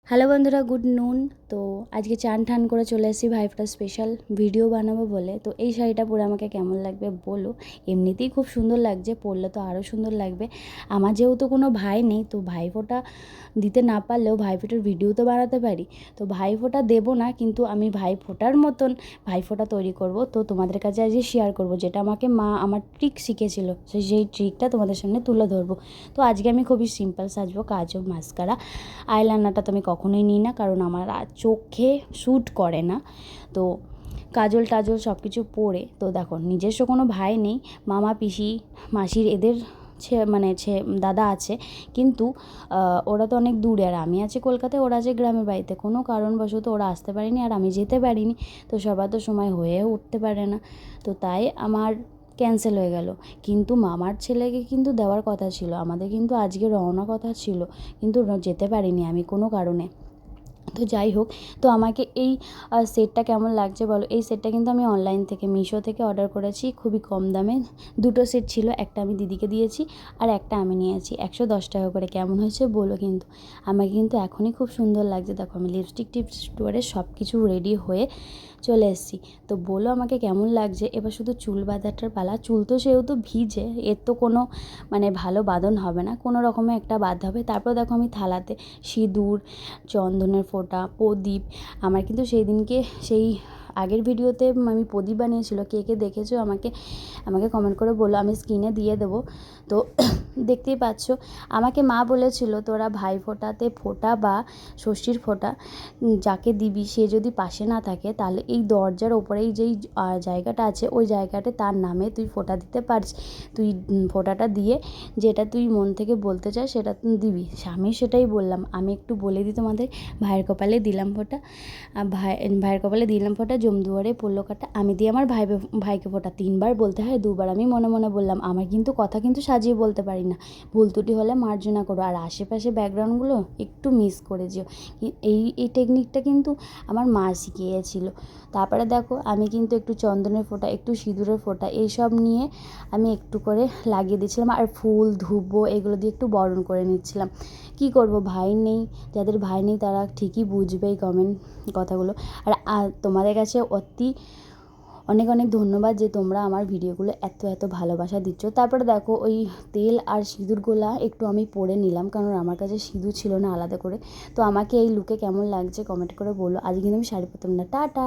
Hello বন্ধুরা, good নুন। তো আজকে চান ঠান করে চলে এসেছি ভাইফোঁটার স্পেশাল ভিডিও বানাবো বলে। তো এই শাড়িটা পরে আমাকে কেমন লাগবে বলো। এমনিতেই খুব সুন্দর লাগছে, পরলে তো আরও সুন্দর লাগবে। আমার যেহেতু কোনো ভাই নেই, তো ভাইফোঁটা দিতে না পারলেও ভাইফোঁটার ভিডিও তো বানাতে পারি। তো ভাইফোঁটা দেবো না, কিন্তু আমি ভাইফোঁটার মতন ভাইফোঁটা তৈরি করব। তো তোমাদের কাছে আজকে শেয়ার করব, যেটা আমাকে মা আমার ট্রিক শিখেছিল, সেই ট্রিকটা তোমাদের সামনে তুলে ধরবো। তো আজকে আমি খুবই সিম্পল সাজবো, কাজল মাস্কারা আইলাইনারটা তো আমি কখনোই নিই না, কারণ আমার চোখে শ্যুট করে না। তো কাজল টাজল সব কিছু পরে, তো দেখো নিজস্ব কোনো ভাই নেই, মামা পিসি মাসির এদের দাদা আছে, কিন্তু ওরা তো অনেক দূরে, আর আমি আছি কলকাতায়, ওরা আছে গ্রামের বাড়িতে। কোনো কারণবশত ওরা আসতে পারেনি, আর আমি যেতে পারিনি। তো সবার তো সময় হয়ে উঠতে পারে না, তো তাই আমার ক্যান্সেল হয়ে গেল। কিন্তু মামার ছেলেকে কিন্তু দেওয়ার কথা ছিল, আমাদের কিন্তু আজকে রওনা কথা ছিল, কিন্তু যেতে পারিনি আমি কোনো কারণে। তো যাই হোক, তো আমাকে এই সেটটা কেমন লাগছে বলো। এই সেটটা কিন্তু আমি অনলাইন থেকে, মিশো থেকে অর্ডার করেছি, খুবই কম দামে। দুটো সেট ছিল, একটা আমি দিদিকে দিয়েছি আর একটা আমি নিয়েছি 110 টাকা করে। কেমন হয়েছে বলো কিন্তু। আমাকে কিন্তু এখনই খুব সুন্দর লাগছে। দেখো আমি লিপস্টিক টিপস পরে সব কিছু রেডি হয়ে চলে এসেছি। তো বলো আমাকে কেমন লাগছে। এবার শুধু চুল বাঁধাটার পালা। চুল তো সেহেতু ভিজে, এর তো কোনো ভালো বাঁধন হবে না, কোনো রকমে একটা বাঁধতে হবে। তারপর দেখো আমি থালাতে সিঁদুর, চন্দনের ফোঁটা, প্রদীপ। আমার কিন্তু সেই দিনকে সেই আগের ভিডিওতে আমি প্রদীপ বানিয়েছিল, কে কে দেখেছো আমাকে আমাকে কমেন্ট করে বলো, আমি স্ক্রিনে দিয়ে দেবো। তো দেখতেই পাচ্ছ, আমাকে মা বলেছিল তোরা ভাইফোঁটাতে ফোঁটা বা ষষ্ঠীর ফোঁটা যাকে দিবি, সে যদি পাশে না থাকে, তাহলে এই দরজার ওপরেই যেই জায়গাটা আছে, ওই জায়গাটা তার নামে তুই ফোঁটা দিতে পারিস। তুই ফোঁটাটা দিয়ে যেটা তুই মন থেকে বলতে চাস সেটা তুই দিবি। আমি সেটাই বললাম। আমি একটু বলে দিই তোমাদের। ভাইয়ের কপালে দিলাম ফোঁটা, ভাইয়ের কপালে দিলাম ফোঁটা, জমদুয়ারে পড়লো কাটা। আমি দিয়ে আমার ভাইকে ফোঁটা। 3বার বলতে হয়, 2বার আমি মনে মনে বললাম। আমার কিন্তু কথা কিন্তু সাজিয়ে বলতে পারি না, ভুল ত্রুটি হলে মার্জনা করো। আর আশেপাশে ব্যাকগ্রাউন্ডগুলো একটু মিস করে যেও। এই টেকনিকটা কিন্তু আমার মা শিখিয়েছিল। তারপরে দেখো আমি কিন্তু একটু চন্দনের ফোঁটা, একটু সিঁদুরের ফোঁটা, এইসব নিয়ে আমি একটু করে লাগিয়ে দিচ্ছিলাম, আর ফুল ধুবো এগুলো দিয়ে একটু বরণ করে নিচ্ছিলাম। কি করব, ভাই নেই। যাদের ভাই নেই তারা ঠিকই বুঝবে এই কথাগুলো। আর তোমাদের কাছে অনেক অনেক ধন্যবাদ যে তোমরা আমার ভিডিওগুলো এত এত ভালোবাসা দিচ্ছ। তারপরে দেখো ওই তেল আর সিঁদুরগুলা একটু আমি পরে নিলাম, কারণ আমার কাছে সিঁদুর ছিল না আলাদা করে। তো আমাকে এই লুকে কেমন লাগছে কমেন্ট করে বলো। আজ কিন্তু আমি শাড়ি পরতাম না। টাটা।